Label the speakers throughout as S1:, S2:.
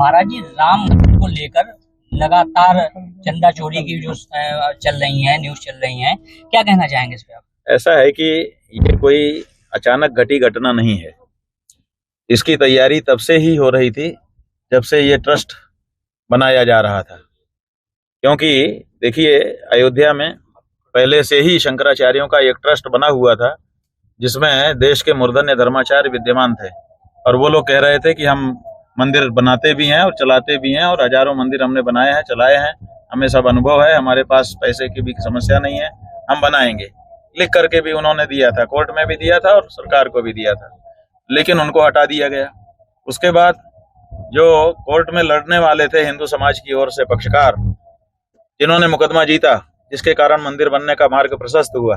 S1: महाराज जी, राम मंदिर को लेकर लगातार चंदा चोरी की जो चल रही है, न्यूज चल रही है, क्या कहना चाहेंगे इस पे आप?
S2: ऐसा है कि ये कोई अचानक घटी घटना नहीं है। इसकी तैयारी तब से ही हो रही थी जब से ये ट्रस्ट बनाया जा रहा था। क्योंकि देखिए, अयोध्या में पहले से ही शंकराचार्यों का एक ट्रस्ट बना हुआ था जिसमें देश के मूर्धन्य धर्माचार्य विद्यमान थे, और वो लोग कह रहे थे कि हम मंदिर बनाते भी हैं और चलाते भी हैं, और हजारों मंदिर हमने बनाए हैं, चलाए हैं, हमें सब अनुभव है, हमारे पास पैसे की भी समस्या नहीं है, हम बनाएंगे। लिख करके भी उन्होंने दिया था, कोर्ट में भी दिया था और सरकार को भी दिया था, लेकिन उनको हटा दिया गया। उसके बाद जो कोर्ट में लड़ने वाले थे हिंदू समाज की ओर से पक्षकार, जिन्होंने मुकदमा जीता, जिसके कारण मंदिर बनने का मार्ग प्रशस्त हुआ,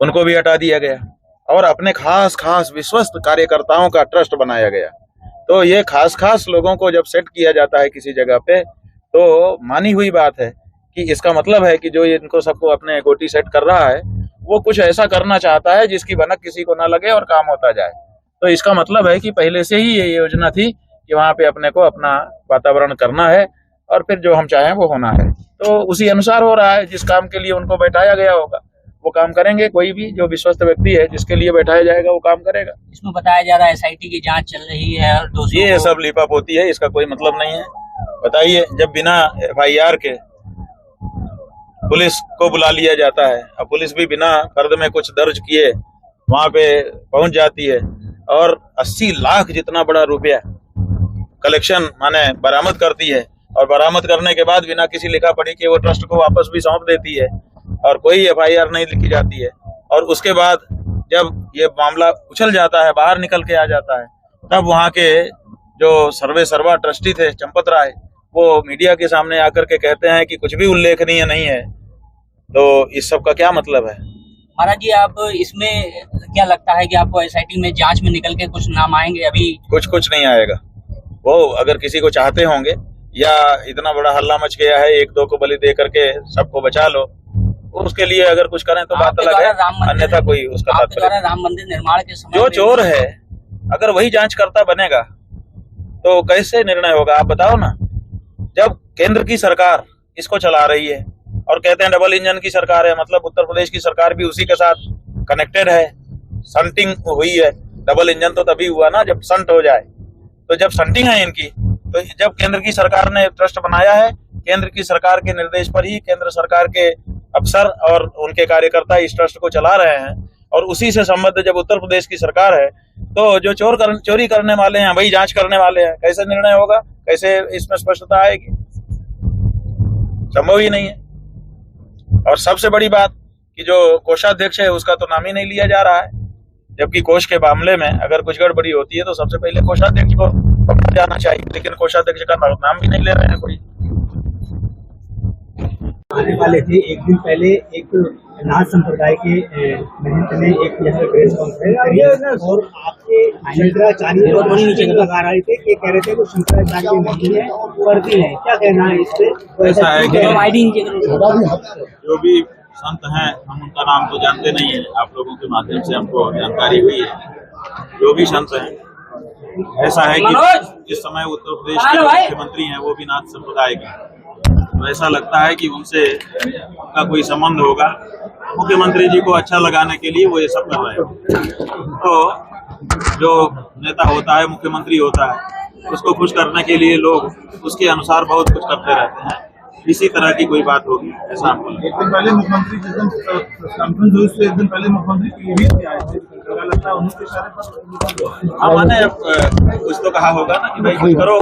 S2: उनको भी हटा दिया गया और अपने खास खास विश्वस्त कार्यकर्ताओं का ट्रस्ट बनाया गया। तो ये खास खास लोगों को जब सेट किया जाता है किसी जगह पे, तो मानी हुई बात है कि इसका मतलब है कि जो इनको सबको अपने गोटी सेट कर रहा है वो कुछ ऐसा करना चाहता है जिसकी भनक किसी को ना लगे और काम होता जाए। तो इसका मतलब है कि पहले से ही ये योजना थी कि वहां पे अपने को अपना वातावरण करना है और फिर जो हम चाहें वो होना है। तो उसी अनुसार हो रहा है। जिस काम के लिए उनको बैठाया गया होगा वो काम करेंगे। कोई भी जो विश्वस्त व्यक्ति है जिसके लिए बैठाया जाएगा वो काम करेगा।
S1: इसमें बताया जा रहा है SIT की जांच चल रही है और दोषियों
S2: ये सब लीपापोती है, इसका कोई मतलब नहीं है। बताइए, जब बिना FIR के पुलिस को बुला लिया जाता है, अब पुलिस भी बिना फर्द में कुछ दर्ज किए वहां पे पहुंच जाती है और 80 लाख जितना बड़ा रुपया कलेक्शन माने बरामद करती है, और बरामद करने के बाद बिना किसी लिखा पढ़ी के वो ट्रस्ट को वापस भी सौंप देती है और कोई FIR नहीं लिखी जाती है। और उसके बाद जब ये मामला उछल जाता है, बाहर निकल के आ जाता है, तब वहाँ के जो सर्वे सर्वा ट्रस्टी थे चंपत राय, वो मीडिया के सामने आकर के कहते हैं कि कुछ भी उल्लेखनीय नहीं है। तो इस सब का क्या मतलब है?
S1: महाराज जी, आप इसमें क्या लगता है कि आपको SIT में जांच में निकल के कुछ नाम आएंगे? अभी कुछ
S2: नहीं आएगा। वो अगर किसी को चाहते होंगे या इतना बड़ा हल्ला मच गया है, एक दो को बलि दे करके सबको बचा लो, उसके लिए अगर कुछ करें तो बात अलग है, अन्यथा कोई उसका तात्पर्य।
S1: राम मंदिर निर्माण के समय
S2: जो चोर है अगर वही जांचकर्ता बनेगा तो कैसे निर्णय होगा? आप बताओ ना। जब केंद्र की सरकार इसको चला रही है और कहते हैं डबल इंजन की सरकार है, मतलब उत्तर प्रदेश की सरकार भी उसी के साथ कनेक्टेड है, संटिंग हुई है। डबल इंजन तो तभी हुआ ना जब संट हो जाए। तो जब संटिंग है इनकी, तो जब केंद्र की सरकार ने ट्रस्ट बनाया है, केंद्र की सरकार के निर्देश पर ही केंद्र सरकार के अफसर और उनके कार्यकर्ता इस ट्रस्ट को चला रहे हैं, और उसी से संबद्ध जब उत्तर प्रदेश की सरकार है, तो जो चोरी करने वाले हैं वही जांच करने वाले हैं। कैसे निर्णय होगा? कैसे इसमें स्पष्टता आएगी? संभव ही नहीं है। और सबसे बड़ी बात कि जो कोषाध्यक्ष है उसका तो नाम ही नहीं लिया जा रहा है, जबकि कोष के मामले में अगर कुछ गड़बड़ी होती है तो सबसे पहले कोषाध्यक्ष को पकड़ा जाना चाहिए, लेकिन कोषाध्यक्ष का नाम भी नहीं ले रहे हैं कोई।
S3: आने वाले थे एक दिन पहले एक नाथ संप्रदाय के महंत ने एक यहाँ प्रेस कॉन्फ्रेंस करी और आपके शंकराचार्य और नीचे लगा रहे थे कि कह रहे थे वो शंकराचार्य नहीं है, फर्जी है। क्या कहना है इस पे?
S2: ऐसा है कि जो भी संत हैं हम उनका नाम तो जानते नहीं है, आप लोगों के माध्यम से हमको जानकारी हुई है। जो भी संत हैं, ऐसा है कि इस समय उत्तर प्रदेश के मुख्यमंत्री हैं वो भी नाथ संप्रदाय के, तो ऐसा लगता है कि उनसे का कोई संबंध होगा। मुख्यमंत्री जी को अच्छा लगाने के लिए वो ये सब कर रहे हैं। तो जो नेता होता है, मुख्यमंत्री होता है, उसको खुश करने के लिए लोग उसके अनुसार बहुत कुछ करते रहते हैं। इसी तरह की कोई बात होगी ऐसा हमको लगता है।
S4: एक दिन पहले मुख्यमंत्री जिस दिन कॉन्फ्रेंस हुई उससे एक दिन पहले मुख्यमंत्री भी आए थे, लगता है उन्हीं के इशारे।
S2: हाँ, मैंने कुछ तो कहा होगा ना कि भाई करो,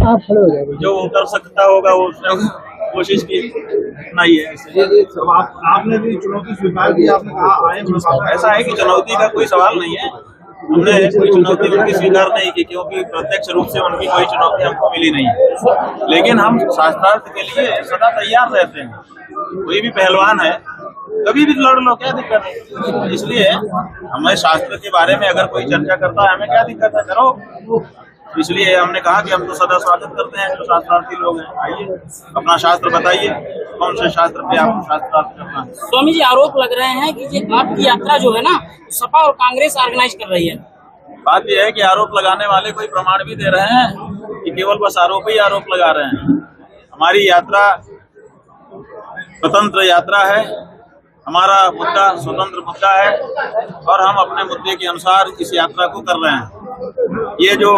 S2: जो कर सकता होगा वो कोशिश की, इतना ही है।
S4: आपने भी चुनौती स्वीकार की, आपने कहा आए।
S2: ऐसा है कि चुनौती का कोई सवाल नहीं है, हमने कोई चुनौती उनकी स्वीकार नहीं की, क्योंकि प्रत्यक्ष रूप से उनकी कोई चुनौती हमको मिली नहीं है। लेकिन हम शास्त्रार्थ के लिए सदा तैयार रहते हैं। कोई भी पहलवान है, कभी भी लड़ लो, क्या दिक्कत है? इसलिए हमें शास्त्र के बारे में अगर कोई चर्चा करता है, हमें क्या दिक्कत है, करो। इसलिए हमने कहा कि हम तो सदा स्वागत करते हैं जो शास्त्रार्थी लोग हैं। आइए, अपना शास्त्र बताइए, कौन से शास्त्र पे आपको शास्त्रार्थ करना है?
S5: स्वामी जी, आरोप लग रहे हैं कि ये आपकी यात्रा जो है ना, सपा और कांग्रेस ऑर्गेनाइज कर रही है।
S2: बात यह है कि आरोप लगाने वाले कोई प्रमाण भी दे रहे हैं कि केवल बस आरोप ही आरोप लगा रहे हैं। हमारी यात्रा स्वतंत्र यात्रा है, हमारा मुद्दा स्वतंत्र मुद्दा है और हम अपने मुद्दे के अनुसार इस यात्रा को कर रहे हैं। ये जो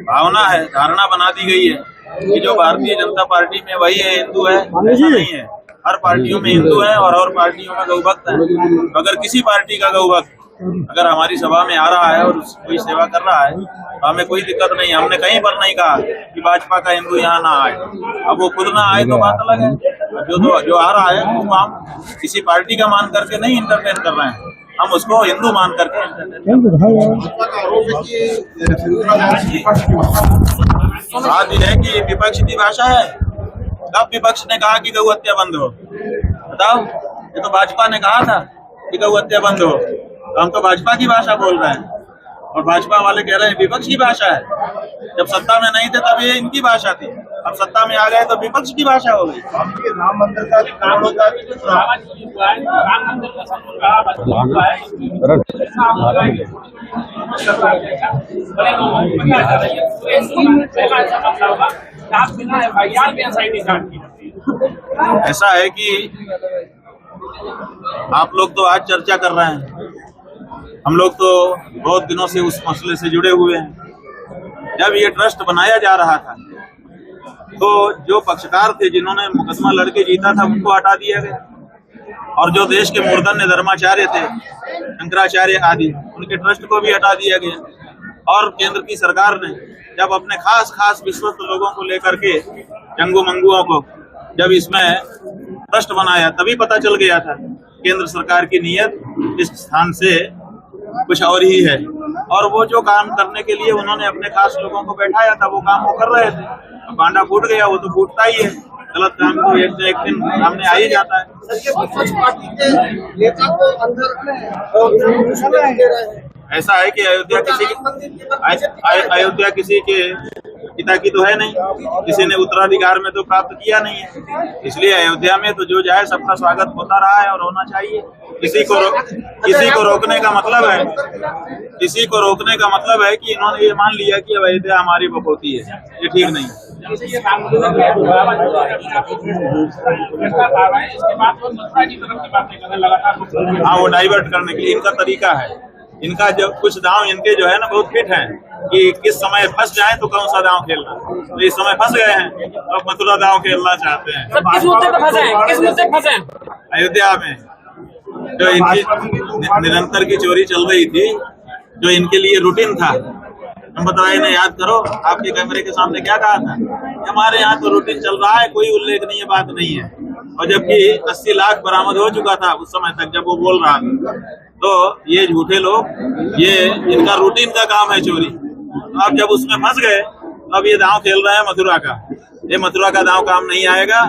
S2: भावना है, धारणा बना दी गई है कि जो भारतीय जनता पार्टी में वही है हिंदू है, ऐसा नहीं है। हर पार्टियों में हिंदू है और हर पार्टियों में गौभक्त है। अगर किसी पार्टी का गौभक्त अगर हमारी सभा में आ रहा है और कोई सेवा कर रहा है तो हमें कोई दिक्कत नहीं। हमने कहीं पर नहीं कहा कि भाजपा का हिंदू यहाँ ना आए। अब वो खुद ना आए तो बात अलग है। जो आ रहा है वो हम किसी पार्टी का मान करके नहीं इंटरफेयर कर रहे हैं, हम उसको हिंदू मान करके बात यह है कि विपक्ष की भाषा है। कब विपक्ष ने कहा कि गौ हत्या बंद हो? बताओ। ये तो भाजपा ने कहा था कि गौ हत्या बंद हो। हम तो भाजपा की भाषा बोल रहे हैं और भाजपा वाले कह रहे हैं विपक्ष की भाषा है। जब सत्ता में नहीं थे तब ये इनकी भाषा थी, अब सत्ता में आ गए तो विपक्ष की भाषा हो गई।
S4: राम मंदिर का राम मंदिर
S2: ऐसा है कि आप लोग तो आज चर्चा कर रहे हैं, हम लोग तो बहुत दिनों से उस मसले से जुड़े हुए हैं। जब ये ट्रस्ट बनाया जा रहा था तो जो पक्षकार थे जिन्होंने मुकदमा लड़के जीता था उनको हटा दिया गया और जो देश के मूर्धन्य धर्माचार्य थे, शंकराचार्य आदि, उनके ट्रस्ट को भी हटा दिया गया। और केंद्र की सरकार ने जब अपने खास विश्वस्त लोगों को लेकर के, जंगू मंगुओं को जब इसमें ट्रस्ट बनाया तभी पता चल गया था केंद्र सरकार की नीयत इस स्थान से कुछ और ही है। और वो जो काम करने के लिए उन्होंने अपने खास लोगों को बैठाया था वो काम वो कर रहे थे। अब भांडा फूट गया, वो तो फूटता ही है। गलत काम तो एक दिन सामने आ ही जाता है। ऐसा है कि अयोध्या किसी के पिता की तो है नहीं, किसी ने उत्तराधिकार में तो प्राप्त किया नहीं है। इसलिए अयोध्या में तो जो जाए सबका स्वागत होता रहा है और होना चाहिए। किसी को रोकने का मतलब है कि इन्होंने ये मान लिया कि अयोध्या हमारी बपौती है। ये ठीक नहीं। हाँ, वो डाइवर्ट करने के लिए इनका तरीका है। इनका जो कुछ दांव इनके जो है ना बहुत फिट हैं कि किस समय फंस जाए तो कौन सा दांव खेलना। तो इस समय फंस गए हैं तो मथुरा दांव खेलना चाहते हैं।
S5: किस मुद्दे पे फंसे हैं? किस मुद्दे पे फंसे हैं?
S2: अयोध्या में जो इनकी निरंतर की चोरी चल रही थी, जो इनके लिए रूटीन था। हम बताए ना, याद करो आपके कैमरे के सामने क्या कहा था, हमारे यहाँ तो रूटीन चल रहा है, कोई उल्लेखनीय बात नहीं है। और जबकि 80 लाख बरामद हो चुका था उस समय तक जब वो बोल रहा था। तो ये झूठे लोग, ये इनका रूटीन का काम है चोरी। अब जब उसमें फंस गए अब ये दांव खेल रहे हैं मथुरा का। ये मथुरा का दांव काम नहीं आएगा।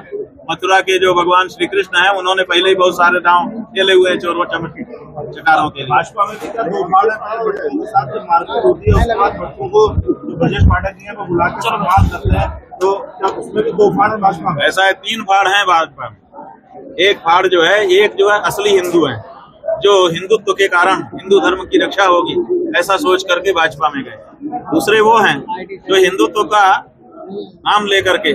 S2: मथुरा के जो भगवान श्री कृष्ण हैं उन्होंने पहले ही बहुत सारे दांव खेले हुए हैं चोर चकारों के लिए।
S4: भाजपा में दो फाड़ मारपीट होती है, उसके बाद बच्चों को ब्रजेश पाठक जी को बुला के सम्मान करते हैं, तो क्या उसमें भी दो फाड़ है भाजपा में?
S2: ऐसा है, 3 फाड़ हैं भाजपा में। एक फाड़ जो है, एक जो है असली हिंदू है, जो हिंदुत्व के कारण हिंदू धर्म की रक्षा होगी ऐसा सोच करके भाजपा में गए। दूसरे वो हैं जो हिंदुत्व का नाम लेकर के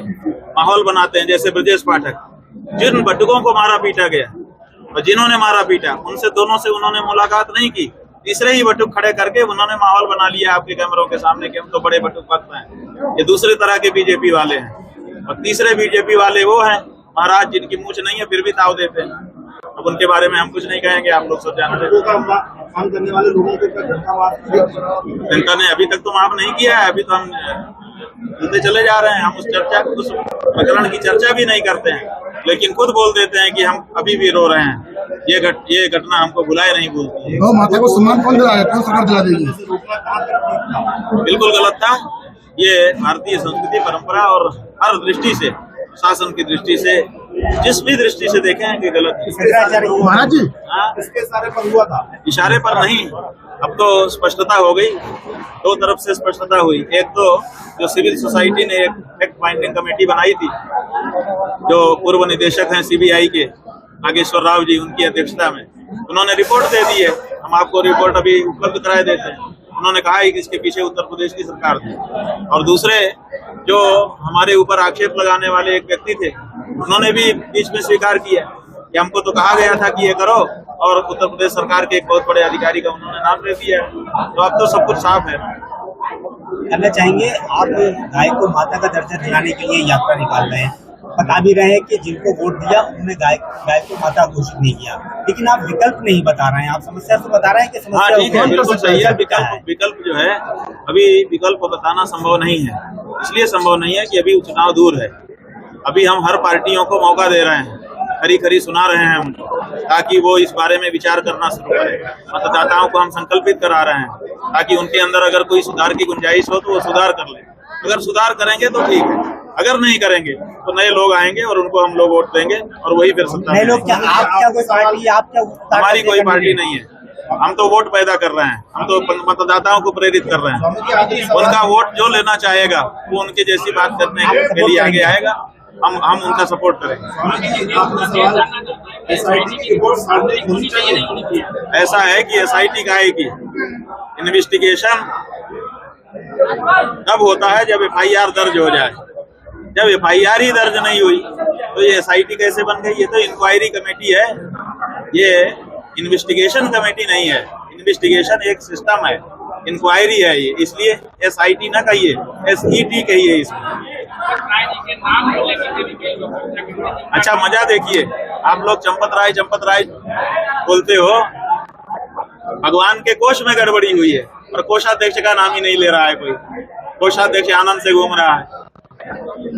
S2: माहौल बनाते हैं, जैसे ब्रजेश पाठक। जिन बटुकों को मारा पीटा गया और जिन्होंने मारा पीटा उनसे दोनों से उन्होंने मुलाकात नहीं की। तीसरे ही बटुक खड़े करके उन्होंने माहौल बना लिया आपके कैमरों के सामने कि हम तो बड़े बटुक भक्त हैं। ये दूसरे तरह के बीजेपी वाले हैं। और तीसरे बीजेपी वाले वो हैं महाराज जिनकी मूंछ नहीं है फिर भी ताव देते हैं। अब उनके बारे में हम कुछ नहीं कहेंगे, आप लोग सब जानते हैं।
S3: काम करने वाले लोगों को
S2: जनता ने अभी तक तो माफ नहीं किया है। अभी तो हम चले जा रहे हैं। हम उस प्रकरण की चर्चा भी नहीं करते हैं, लेकिन खुद बोल देते हैं कि हम अभी भी रो रहे हैं। ये घटना हमको भुलाए नहीं भूलती है।
S6: माता को सम्मान कौन दिलाया? कौन सरकार दिला देगी?
S2: बिल्कुल गलत था। ये भारतीय संस्कृति परंपरा और हर दृष्टि से, शासन की दृष्टि से, जिस भी दृष्टि से देखें कि गलत
S6: महाराज जी
S4: इसके सारे पर हुआ था,
S2: इशारे पर नहीं। अब तो स्पष्टता हो गई, 2 तरफ से स्पष्टता हुई। एक तो जो सिविल सोसाइटी ने एक फैक्ट फाइंडिंग कमेटी बनाई थी, जो पूर्व निदेशक हैं सीबीआई के नागेश्वर राव जी, उनकी अध्यक्षता में, उन्होंने रिपोर्ट दे दी है। हम आपको रिपोर्ट अभी उपलब्ध कराए देते हैं। उन्होंने कहा है कि इसके पीछे उत्तर प्रदेश की सरकार थी। और दूसरे जो हमारे ऊपर आक्षेप लगाने वाले एक व्यक्ति थे, उन्होंने भी बीच में स्वीकार किया कि हमको तो कहा गया था कि ये करो, और उत्तर प्रदेश सरकार के एक बहुत बड़े अधिकारी का उन्होंने नाम ले दिया। तो अब तो सब कुछ साफ है।
S3: करना चाहेंगे, आप गाय को माता का दर्जा दिलाने के लिए यात्रा निकाल रहे हैं, बता भी रहे हैं कि जिनको वोट दिया उन्होंने गाय को माता घोषित नहीं किया, लेकिन आप विकल्प नहीं बता रहे हैं, आप समस्या से बता रहे हैं कि समस्या
S2: ठीक है, बिल्कुल सही है। विकल्प जो है, अभी विकल्प बताना संभव नहीं है। इसलिए संभव नहीं है कि अभी चुनाव दूर है। अभी हम हर पार्टियों को मौका दे रहे हैं, खरी खरी सुना रहे हैं उनको, ताकि वो इस बारे में विचार करना शुरू करें। मतदाताओं को हम संकल्पित करा रहे हैं ताकि उनके अंदर अगर कोई सुधार की गुंजाइश हो तो वो सुधार कर लें। अगर सुधार करेंगे तो ठीक है, अगर नहीं करेंगे तो नए लोग आएंगे और उनको हम लोग वोट देंगे और वही फिर सत्ता।
S3: नए लोग क्या, आप क्या कोई पार्टी, आप क्या?
S2: हमारी कोई पार्टी नहीं है, हम तो वोट पैदा कर रहे हैं, हम तो मतदाताओं को प्रेरित कर रहे हैं। उनका वोट जो लेना चाहेगा वो उनके जैसी बात करने के लिए आगे आएगा, हम उनका सपोर्ट करेंगे। ऐसा है कि SIT का है कि इन्वेस्टिगेशन तब होता है जब FIR दर्ज हो जाए। जब FIR ही दर्ज नहीं हुई तो ये SIT कैसे बन गई? ये तो इंक्वायरी कमेटी है, ये इन्वेस्टिगेशन कमेटी नहीं है। इन्वेस्टिगेशन एक सिस्टम है, इंक्वायरी है ये, इसलिए SIT ना कहिए, SET कहिए इसमें। अच्छा, मजा देखिए, आप लोग चंपत राय बोलते हो, भगवान के कोष में गड़बड़ी हुई है और कोषाध्यक्ष का नाम ही नहीं ले रहा है कोई। कोषाध्यक्ष आनंद से घूम रहा है।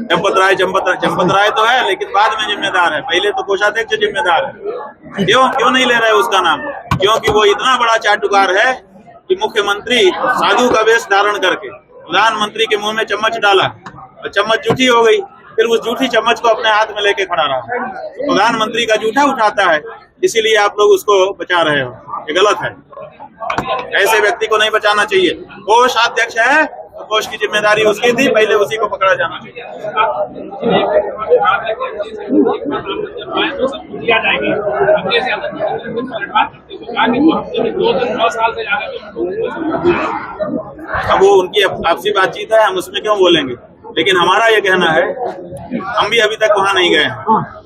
S2: चंपत राय तो है, लेकिन बाद में जिम्मेदार है, पहले तो कोषाध्यक्ष जिम्मेदार है। क्यों नहीं ले रहा है उसका नाम? क्योंकि वो इतना बड़ा चाटुकार है कि मुख्यमंत्री साधु का वेश धारण करके प्रधानमंत्री के मुंह में चम्मच डाला और चम्मच जूठी हो गई, फिर उस जूठी चम्मच को अपने हाथ में लेके खड़ा रहा। प्रधानमंत्री का जूठा उठाता है, इसीलिए आप लोग उसको बचा रहे हो, ये गलत है। ऐसे व्यक्ति को नहीं बचाना चाहिए। कोषाध्यक्ष है तो कोष की जिम्मेदारी उसकी थी, पहले उसी को पकड़ा जाना चाहिए। अब वो उनकी आपसी बातचीत है, हम उसमें क्यों बोलेंगे? लेकिन हमारा ये कहना है, हम भी अभी तक वहाँ नहीं गए।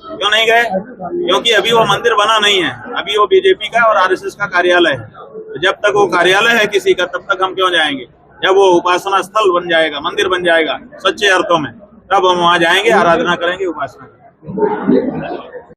S2: क्यों नहीं गए? क्योंकि अभी वो मंदिर बना नहीं है, अभी वो बीजेपी का और RSS का कार्यालय है। तो जब तक वो कार्यालय है किसी का, तब तक हम क्यों जाएंगे? जब वो उपासना स्थल बन जाएगा, मंदिर बन जाएगा सच्चे अर्थों में, तब हम वहाँ जाएंगे, आराधना करेंगे, उपासना करेंगे।